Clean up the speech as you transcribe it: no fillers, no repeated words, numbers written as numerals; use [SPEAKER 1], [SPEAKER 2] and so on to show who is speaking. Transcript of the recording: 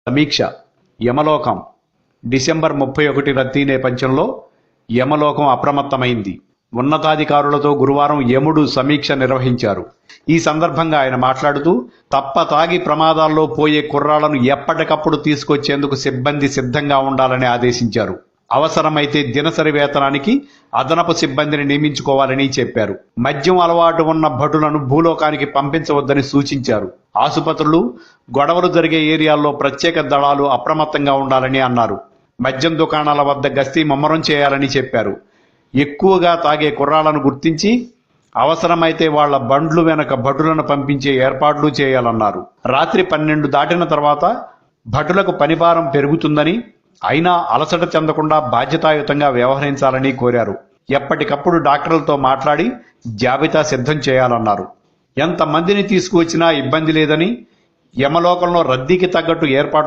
[SPEAKER 1] సమీక్ష యమలోకం డిసెంబర్ 31 రద్దీ నేపథ్యంలో యమలోకం అప్రమత్తమైంది. ఉన్నతాధికారులతో గురువారం యముడు సమీక్ష నిర్వహించారు. ఈ సందర్భంగా ఆయన మాట్లాడుతూ తాగి ప్రమాదాల్లో పోయే కుర్రాళ్లను ఎప్పటికప్పుడు తీసుకొచ్చేందుకు సిబ్బంది సిద్ధంగా ఉండాలని ఆదేశించారు. అవసరమైతే దినసరి వేతనానికి అదనపు సిబ్బందిని నియమించుకోవాలని చెప్పారు. మద్యం అలవాటు ఉన్న భటులను భూలోకానికి పంపించవద్దని సూచించారు. ఆసుపత్రులు, గొడవలు జరిగే ఏరియాల్లో ప్రత్యేక దళాలు అప్రమత్తంగా ఉండాలని అన్నారు. మద్యం దుకాణాల వద్ద గస్తీ ముమ్మరం చేయాలని చెప్పారు. ఎక్కువగా తాగే కుర్రాళ్లను గుర్తించి అవసరమైతే వాళ్ల బండ్లు వెనక భటులను పంపించే ఏర్పాట్లు చేయాలన్నారు. రాత్రి 12 దాటిన తర్వాత భటులకు పనిభారం పెరుగుతుందని, అయినా అలసట చెందకుండా బాధ్యతాయుతంగా వ్యవహరించాలని కోరారు. ఎప్పటికప్పుడు డాక్టర్లతో మాట్లాడి జాబితా సిద్ధం చేయాలన్నారు. ఎంతమందిని తీసుకువచ్చినా ఇబ్బంది లేదని, యమలోకంలో రద్దీకి తగ్గట్టు ఏర్పాట్లు